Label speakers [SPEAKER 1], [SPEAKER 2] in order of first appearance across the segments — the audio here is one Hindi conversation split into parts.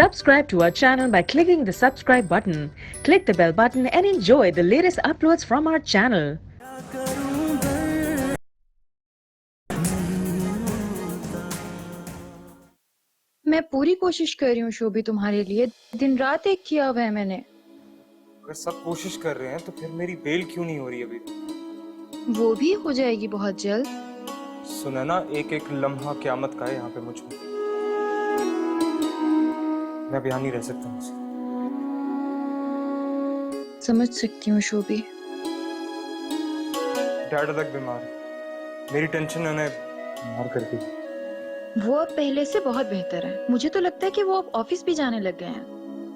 [SPEAKER 1] Subscribe to our channel by clicking the subscribe button. Click the bell button and enjoy the latest uploads from our channel.
[SPEAKER 2] मैं पूरी कोशिश कर रही हूँ शोभी तुम्हारे लिए, दिन रात एक किया हुआ है मैंने।
[SPEAKER 3] अगर सब कोशिश कर रहे हैं तो फिर मेरी बेल क्यों नहीं हो रही अभी?
[SPEAKER 2] वो भी हो जाएगी बहुत जल्द।
[SPEAKER 3] सुना ना, एक एक लम्हा क़यामत का है यहाँ पे मुझ में। मैं अब यहाँ नहीं रह सकता मुझसे।
[SPEAKER 2] समझ सकती हूँ शोभी।
[SPEAKER 3] डैड अलग बीमार है, मेरी टेंशन उन्हें बीमार कर दी।
[SPEAKER 2] वो अब पहले से बहुत बेहतर है। मुझे तो लगता है कि वो अब ऑफिस भी जाने लग गए हैं।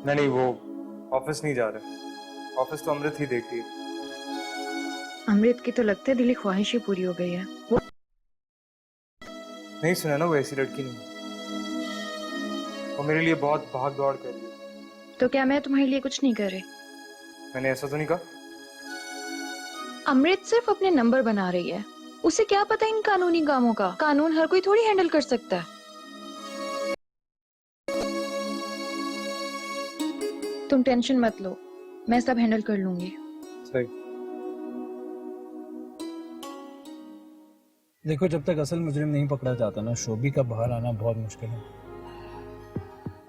[SPEAKER 3] नहीं, वो ऑफिस नहीं जा रहे। ऑफिस तो अमृत ही देखती है।
[SPEAKER 2] अमृत की तो लगता है दिली ख्वाहिश ही पूरी हो गई है। वो
[SPEAKER 3] नहीं सुना ना, वो ऐसी लड़की नहीं है। वो मेरे लिए बहुत भाग दौड़ कर रही है।
[SPEAKER 2] तो क्या मैं तुम्हारे लिए कुछ नहीं कर रही?
[SPEAKER 3] मैंने ऐसा तो नहीं कहा।
[SPEAKER 2] अमृत सिर्फ अपने नंबर बना रही है। उसे क्या पता इन कानूनी कामों का। कानून हर कोई थोड़ी हैंडल कर सकता है। तुम टेंशन मत लो, मैं सब हैंडल कर लूंगी।
[SPEAKER 3] सही।
[SPEAKER 4] देखो, जब तक असल मुजरिम नहीं पकड़ा जाता ना, शोभी का बाहर आना बहुत मुश्किल है।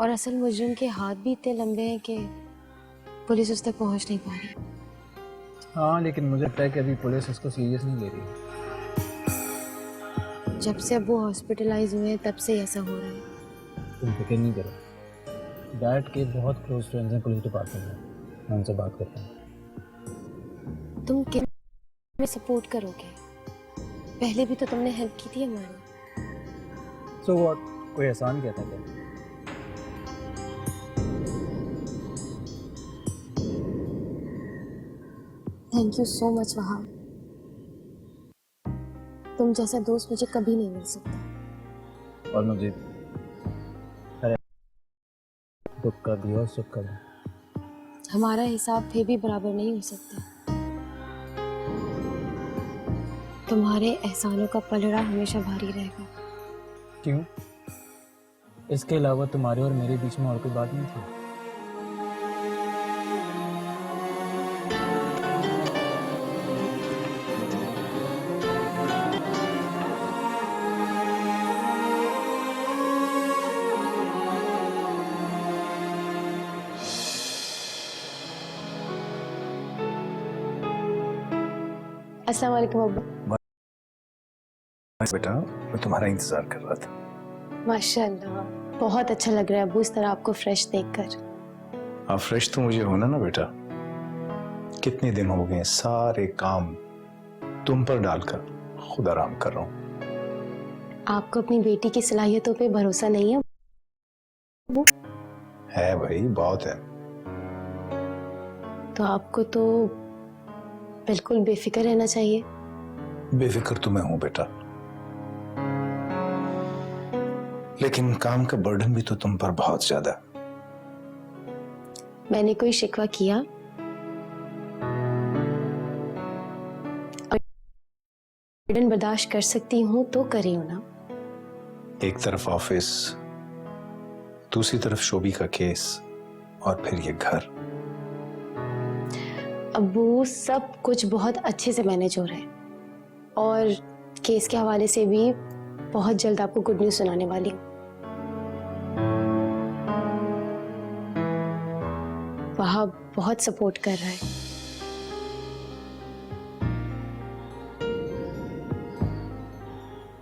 [SPEAKER 5] और असल मुजरिम के हाथ भी इतने लंबे हैं कि पुलिस उस तक पहुंच नहीं पा रही।
[SPEAKER 4] हाँ, लेकिन मुझे लगता है कि अभी पुलिस उसको सीरियस नहीं ले रही है।
[SPEAKER 5] जब से अब वो हॉस्पिटलाइज हुए हैं तब से ऐसा हो रहा है।
[SPEAKER 4] तुम फिक्र नहीं करो, डैड के बहुत क्लोज फ्रेंड्स हैं पुलिस डिपार्टमेंट में, मैं उनसे बात करता हूँ।
[SPEAKER 5] तुम किन में सपोर्ट करोगे? पहले भी तो तुमने हेल्प की थी हमारी।
[SPEAKER 4] सो व्हाट, कोई एहसान क्या था क्या?
[SPEAKER 5] Thank you so much Wahab. तुम जैसा दोस्त मुझे कभी नहीं मिल सकता।
[SPEAKER 4] और मुझे दुख का भी और सुख का भी।
[SPEAKER 5] हमारा हिसाब फिर भी बराबर नहीं हो सकता। तुम्हारे एहसानों का पलड़ा हमेशा भारी रहेगा।
[SPEAKER 4] क्यों? इसके अलावा तुम्हारे और मेरे बीच में और कोई बात नहीं थी?
[SPEAKER 5] अस्सलाम वालेकुम अब्बा।
[SPEAKER 6] बेटा, मैं तुम्हारा इंतजार कर रहा था।
[SPEAKER 5] माशाल्लाह, बहुत अच्छा लग रहा है अब्बू इस तरह आपको फ्रेश देखकर।
[SPEAKER 6] आप फ्रेश तो मुझे होना ना बेटा। कितने दिन हो गए सारे काम तुम पर डालकर खुद आराम कर रहा हूँ।
[SPEAKER 5] आपको अपनी बेटी की सलाहियतों पे भरोसा नहीं है अब्बू?
[SPEAKER 6] है भाई, बहुत है।
[SPEAKER 5] तो आपको तो बिल्कुल बेफिक्र रहना चाहिए।
[SPEAKER 6] बेफिक्र तो मैं हूं बेटा, लेकिन काम का बर्डन भी तो तुम पर बहुत ज्यादा।
[SPEAKER 5] मैंने कोई शिकवा किया? बर्डन बर्दाश्त कर सकती हूँ तो करी हूँ ना।
[SPEAKER 6] एक तरफ ऑफिस, दूसरी तरफ शोभी का केस, और फिर ये घर।
[SPEAKER 5] अब्बू, सब कुछ बहुत अच्छे से मैनेज हो रहा है और केस के हवाले से भी बहुत जल्द आपको गुड न्यूज़ सुनाने वाली हूँ। वहां बहुत सपोर्ट कर रहा है।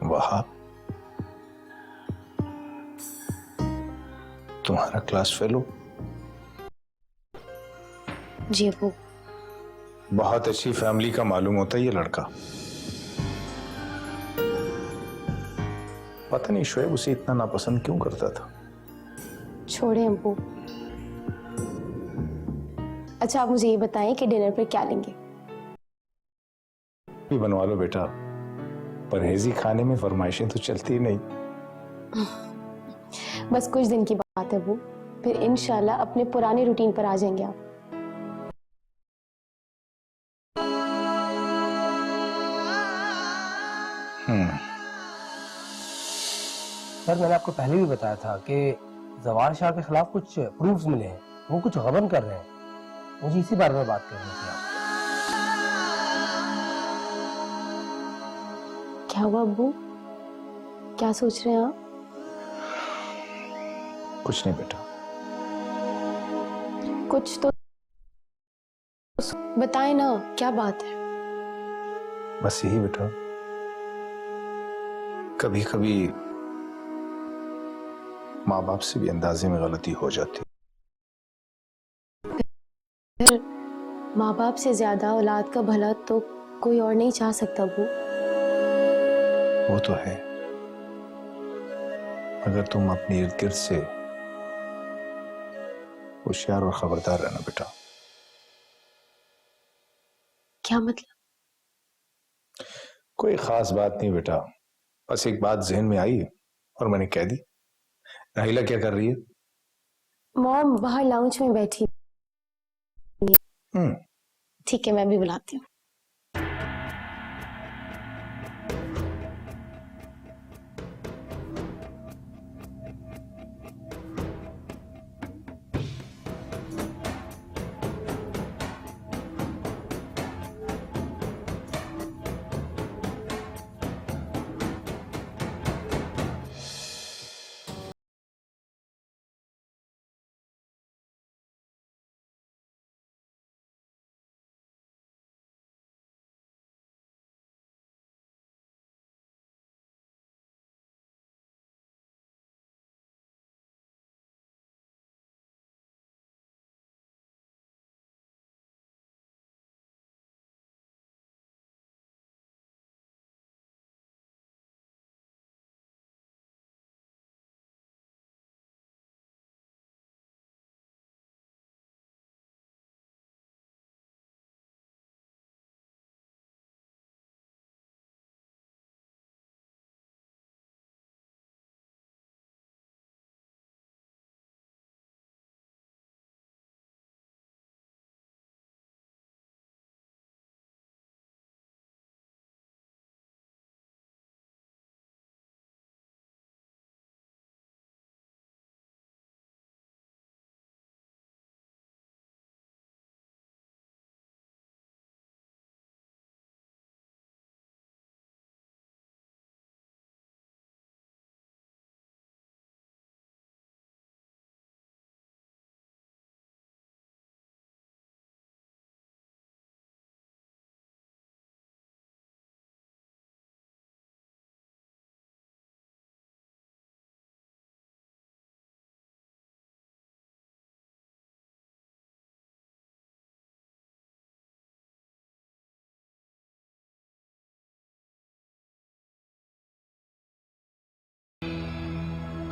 [SPEAKER 6] वहां तुम्हारा क्लास फेलो?
[SPEAKER 5] जी अब्बू।
[SPEAKER 6] बहुत अच्छी फैमिली का मालूम होता है ये लड़का। पता नहीं शोएब उसे इतना नापसंद क्यों करता था।
[SPEAKER 5] छोड़े अब्बू। अच्छा, आप मुझे ये बताएं कि डिनर पर क्या लेंगे?
[SPEAKER 6] भी बनवा लो बेटा, परहेजी खाने में फरमाइशें तो चलती नहीं।
[SPEAKER 5] बस कुछ दिन की बात है अब्बू, फिर इंशाल्लाह अपने पुराने रूटीन पर आ जाएंगे आप।
[SPEAKER 4] सर, मैंने आपको पहले भी बताया था कि
[SPEAKER 7] जवार शाह के खिलाफ कुछ प्रूफ्स मिले हैं, वो कुछ गबन कर रहे हैं, मुझे इसी बारे में बात करनी थी आपसे।
[SPEAKER 5] क्या हुआ अब्बू? क्या सोच रहे हैं आप?
[SPEAKER 6] कुछ नहीं बेटा।
[SPEAKER 5] कुछ तो बताएं ना, क्या बात है?
[SPEAKER 6] बस यही बेटा, कभी कभी माँ बाप से भी अंदाजे में गलती हो जाती।
[SPEAKER 5] फिर माँ बाप से ज्यादा औलाद का भला तो कोई और नहीं चाह सकता अब्बू।
[SPEAKER 6] वो तो है, अगर तुम अपने इर्द गिर्द से होशियार और खबरदार रहना बेटा।
[SPEAKER 5] क्या मतलब?
[SPEAKER 6] कोई खास बात नहीं बेटा, बस एक बात जहन में आई और मैंने कह दी। नाहिला क्या कर रही है?
[SPEAKER 5] मॉम बाहर लाउंज में बैठी। ठीक है, मैं भी बुलाती हूँ।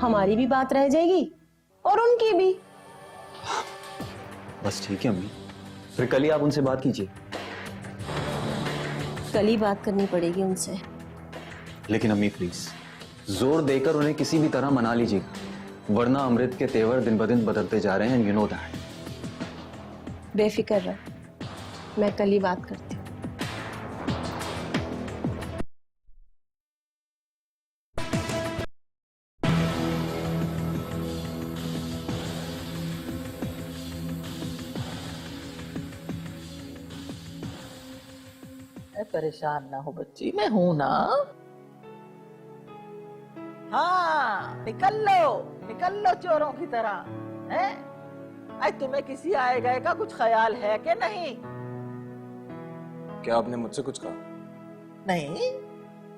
[SPEAKER 8] हमारी भी बात रह जाएगी और उनकी भी।
[SPEAKER 9] बस ठीक है अम्मी, फिर कल ही आप उनसे बात कीजिए।
[SPEAKER 8] कल ही बात करनी पड़ेगी उनसे।
[SPEAKER 9] लेकिन अम्मी प्लीज जोर देकर उन्हें किसी भी तरह मना लीजिएगा, वरना अमृत के तेवर दिन ब दिन बदलते जा रहे हैं, यू नो दैट।
[SPEAKER 8] बेफिक्र रह, मैं कल ही बात करती हूँ।
[SPEAKER 10] परेशान ना हो बच्ची, मैं हूं ना। हाँ, निकल लो चोरों की तरह। हैं? आज तुम्हें किसी आए गए का कुछ ख्याल है कि नहीं?
[SPEAKER 11] क्या आपने मुझसे कुछ कहा?
[SPEAKER 10] नहीं,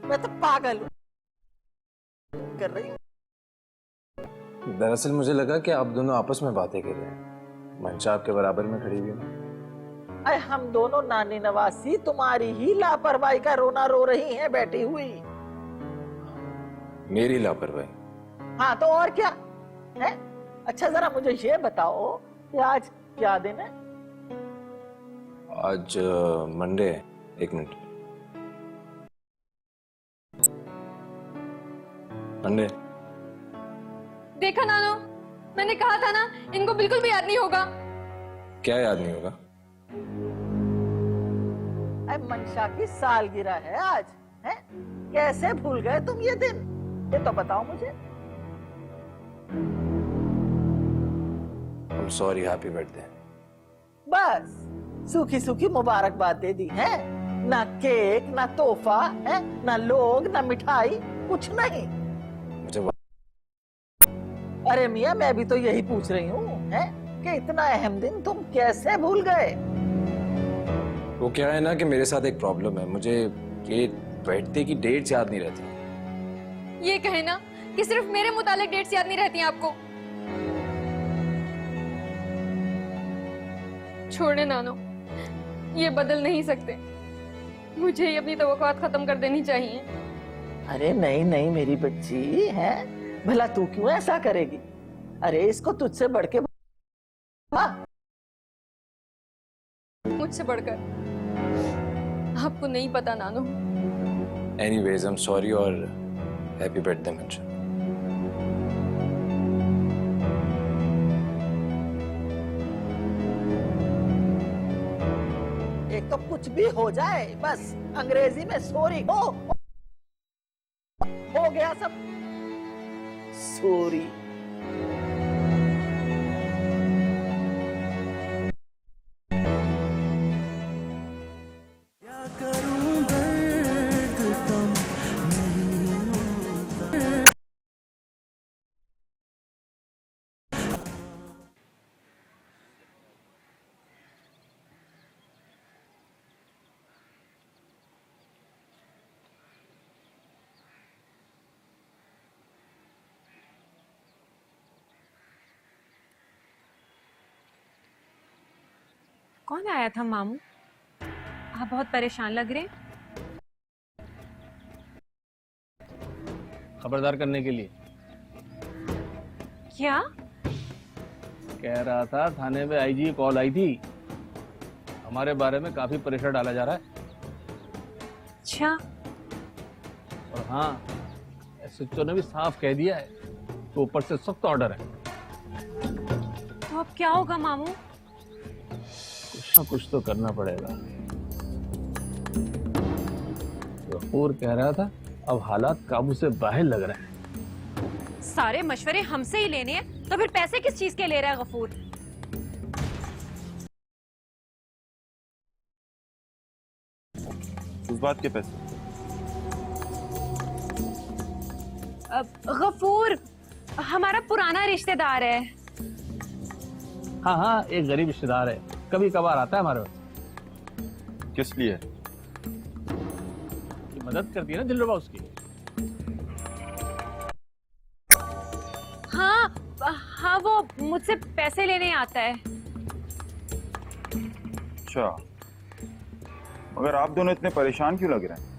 [SPEAKER 10] मैं तो पागल हूँ कर रही हूँ।
[SPEAKER 11] दरअसल मुझे लगा कि आप दोनों आपस में बातें कर रहे हैं, मंशा आपके बराबर में खड़ी हुई है।
[SPEAKER 10] अरे हम दोनों नानी नवासी तुम्हारी ही लापरवाही का रोना रो रही हैं बैठी हुई।
[SPEAKER 11] मेरी लापरवाही?
[SPEAKER 10] हाँ तो और क्या है? अच्छा जरा मुझे ये बताओ कि आज क्या दिन है?
[SPEAKER 11] आज मंडे है। एक मिनट, मंडे।
[SPEAKER 2] देखा नानो, मैंने कहा था ना, इनको बिल्कुल भी याद नहीं होगा।
[SPEAKER 11] क्या याद नहीं होगा?
[SPEAKER 10] मंशा की सालगिरह है आज, है? कैसे भूल गए तुम ये दिन? ये तो बताओ मुझे।
[SPEAKER 11] I'm sorry, happy birthday.
[SPEAKER 10] बस सूखी सूखी मुबारकबाद दे दी है, ना केक ना तोहफा है, ना लोग ना मिठाई, कुछ नहीं।
[SPEAKER 11] मुझे
[SPEAKER 10] अरे मियाँ, मैं भी तो यही पूछ रही हूँ है कि इतना अहम दिन तुम कैसे भूल गए?
[SPEAKER 11] वो क्या है ना कि मेरे साथ एक प्रॉब्लम है, मुझे ये बर्थडे की डेट्स याद नहीं रहती।
[SPEAKER 2] ये कहे ना कि सिर्फ मेरे मुतालिक डेट्स याद नहीं रहती हैं आपको। छोड़े नानो, ये बदल नहीं सकते। मुझे ही अपनी तवक्कुआत खत्म कर देनी चाहिए।
[SPEAKER 10] अरे नहीं नहीं मेरी बच्ची है, भला तू क्यों ऐसा करेगी? अरे इसको तुझसे बढ़ के
[SPEAKER 2] मुझसे बढ़कर आपको नहीं पता नानो।
[SPEAKER 11] Anyways, I'm sorry और हैप्पी बर्थडे मंशा।
[SPEAKER 10] एक तो कुछ भी हो जाए बस अंग्रेजी में सॉरी हो गया सब। सॉरी
[SPEAKER 12] कौन आया था मामू? आप बहुत परेशान लग रहे हैं।
[SPEAKER 4] खबरदार करने के लिए।
[SPEAKER 12] क्या?
[SPEAKER 4] कह रहा था थाने में आईजी की कॉल आई थी, हमारे बारे में काफी प्रेशर डाला जा रहा है।
[SPEAKER 12] अच्छा।
[SPEAKER 4] और हाँ, एसएचओ ने भी साफ कह दिया है तो ऊपर से सख्त ऑर्डर है।
[SPEAKER 12] तो अब क्या होगा मामू?
[SPEAKER 4] कुछ ना कुछ तो करना पड़ेगा। गफूर कह रहा था अब हालात काबू से बाहर लग रहे हैं।
[SPEAKER 12] सारे मशवरे हमसे ही लेने हैं तो फिर पैसे किस चीज के ले रहा है गफूर?
[SPEAKER 13] किस बात के पैसे?
[SPEAKER 12] गफूर हमारा पुराना रिश्तेदार है।
[SPEAKER 4] हाँ हाँ, एक गरीब रिश्तेदार है, कभी कभार आता है हमारे पास।
[SPEAKER 13] किस लिए?
[SPEAKER 4] ये मदद करती है ना दिलरुबा उसकी।
[SPEAKER 12] हाँ हाँ, वो मुझसे पैसे लेने आता है।
[SPEAKER 13] अच्छा, मगर आप दोनों इतने परेशान क्यों लग रहे हैं?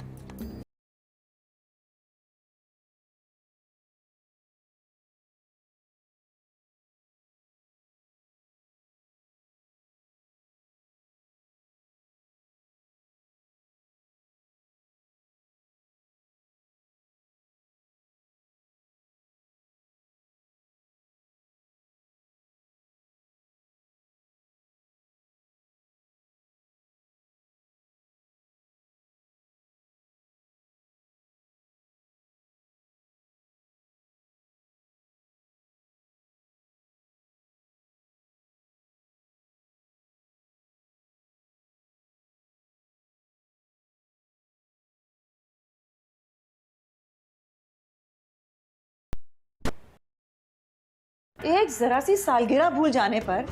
[SPEAKER 8] एक जरा सी सालगिरह भूल जाने पर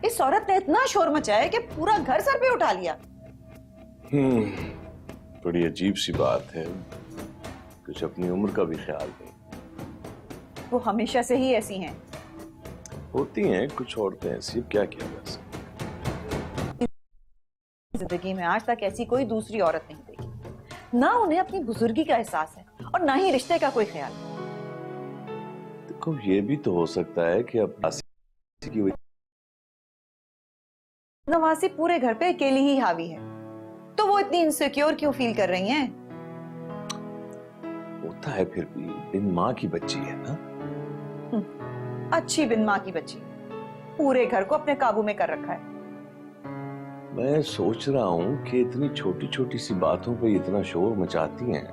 [SPEAKER 8] इस औरत ने इतना शोर मचाया कि पूरा घर सर पे उठा लिया।
[SPEAKER 14] बड़ी अजीब सी बात है, कुछ अपनी उम्र का भी ख्याल नहीं।
[SPEAKER 8] वो हमेशा से ही ऐसी हैं।
[SPEAKER 14] होती हैं कुछ औरतें ऐसी, क्या किया जा सकता।
[SPEAKER 8] जिंदगी में आज तक ऐसी कोई दूसरी औरत नहीं देखी। ना उन्हें अपनी बुजुर्गी का एहसास है और ना ही रिश्ते का कोई ख्याल।
[SPEAKER 14] देखो, ये भी तो हो सकता है कि अब की वजह
[SPEAKER 8] नवासी पूरे घर पे अकेली ही हावी है, तो वो इतनी इनसिक्योर क्यों फील कर रही हैं?
[SPEAKER 14] होता है, फिर भी बिन माँ की बच्ची है ना।
[SPEAKER 8] अच्छी बिन माँ की बच्ची, पूरे घर को अपने काबू में कर रखा है।
[SPEAKER 14] मैं सोच रहा हूँ कि इतनी छोटी छोटी सी बातों पे इतना शोर मचाती हैं,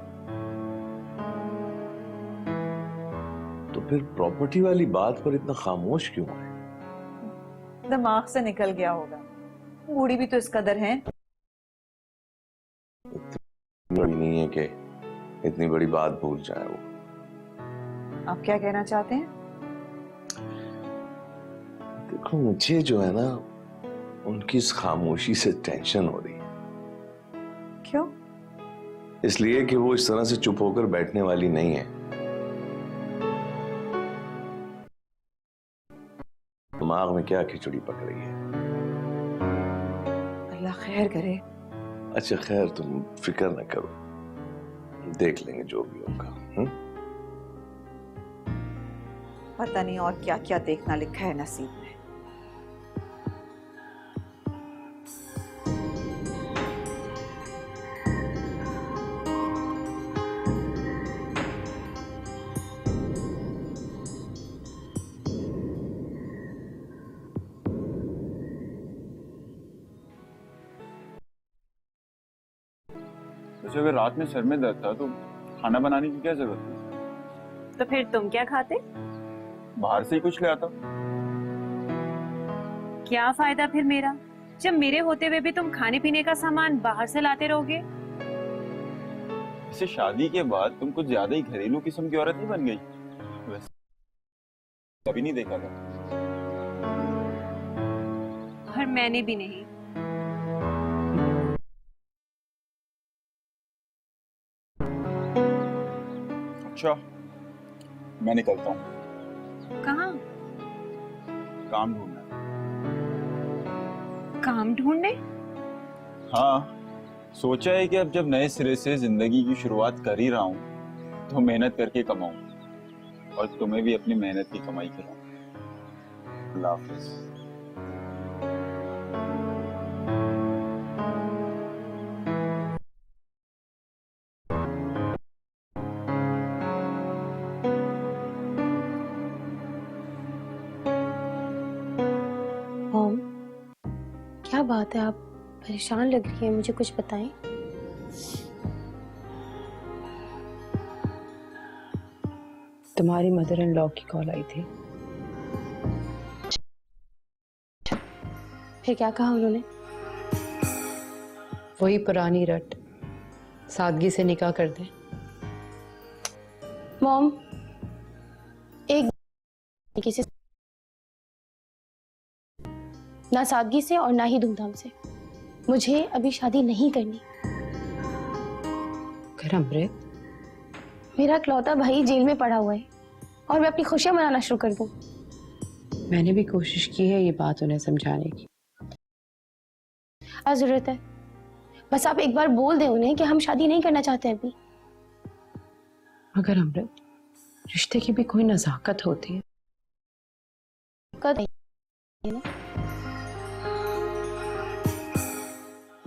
[SPEAKER 14] तो फिर प्रॉपर्टी वाली बात पर इतना खामोश क्यों है?
[SPEAKER 8] दिमाग से निकल गया होगा। बूढ़ी भी तो इस कदर है।
[SPEAKER 14] बड़ी नहीं है कि इतनी बड़ी बात भूल जाए वो।
[SPEAKER 8] आप क्या कहना चाहते हैं?
[SPEAKER 14] देखो मुझे जो है ना उनकी इस खामोशी से टेंशन हो रही है।
[SPEAKER 8] क्यों?
[SPEAKER 14] इसलिए कि वो इस तरह से चुप होकर बैठने वाली नहीं है। दिमाग में क्या खिचड़ी पक रही है।
[SPEAKER 8] अल्लाह खैर करे।
[SPEAKER 14] अच्छा खैर तुम फिक्र न करो, देख लेंगे जो भी होगा।
[SPEAKER 8] पता नहीं और क्या क्या देखना लिखा है नसीब में।
[SPEAKER 13] वैसे अगर रात में सर में दर्द था तो खाना बनाने की क्या जरूरत थी?
[SPEAKER 12] तो फिर तुम क्या खाते?
[SPEAKER 13] बाहर से ही कुछ ले आता।
[SPEAKER 12] क्या फायदा फिर मेरा, जब मेरे होते हुए भी तुम खाने पीने का सामान बाहर से लाते रहोगे।
[SPEAKER 13] इसे शादी के बाद तुम कुछ ज्यादा ही घरेलू किस्म की औरत नहीं बन गई? वैसे कभी नहीं देखा था।
[SPEAKER 12] और मैंने भी नहीं।
[SPEAKER 13] अच्छा मैं निकलता हूँ।
[SPEAKER 12] कहाँ?
[SPEAKER 13] काम ढूंढना।
[SPEAKER 12] काम ढूंढने?
[SPEAKER 13] हाँ, सोचा है कि अब जब नए सिरे से जिंदगी की शुरुआत कर ही रहा हूँ तो मेहनत करके कमाऊं और तुम्हें भी अपनी मेहनत की कमाई खिलाऊं। अल्लाह हाफिज।
[SPEAKER 5] मॉम, क्या बात है, आप परेशान लग रही है, मुझे कुछ बताएं।
[SPEAKER 1] तुम्हारी मदर इन लॉ की कॉल आई थी।
[SPEAKER 5] फिर क्या कहा उन्होंने?
[SPEAKER 1] वही पुरानी रट, सादगी से निकाह कर दे।
[SPEAKER 5] मॉम, एक किसी ना सादगी से और ना ही धूमधाम से। मुझे अभी शादी नहीं करनी।
[SPEAKER 1] कर अमृत,
[SPEAKER 5] मेरा इकलौता भाई जेल में पड़ा हुआ है और मैं अपनी खुशियां मनाना शुरू कर दूं।
[SPEAKER 1] मैंने भी कोशिश की है ये बात उन्हें समझाने की।
[SPEAKER 5] क्या जरूरत है? बस आप एक बार बोल दें उन्हें कि हम शादी नहीं करना चाहते अभी।
[SPEAKER 1] मगर अमृत, रिश्ते की भी कोई नजाकत होती है।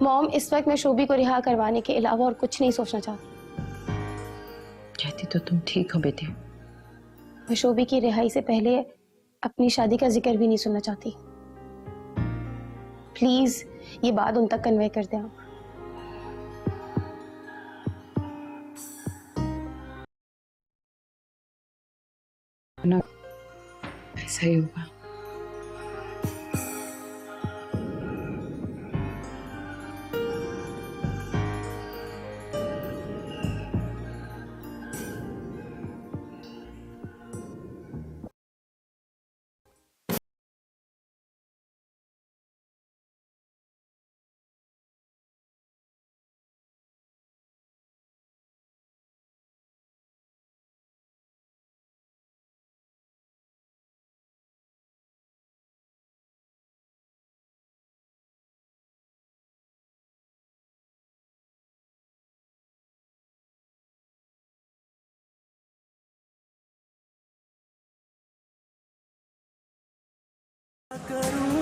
[SPEAKER 5] मॉम, इस वक्त मैं शोभी को रिहा करवाने के अलावा और कुछ नहीं सोचना चाहती।
[SPEAKER 1] कहती तो तुम ठीक हो बेटी।
[SPEAKER 5] मैं शोभी की रिहाई से पहले अपनी शादी का जिक्र भी नहीं सुनना चाहती। प्लीज ये बात उन तक कन्वे कर दें आप।
[SPEAKER 1] ना ऐसा ही होगा।
[SPEAKER 15] करूं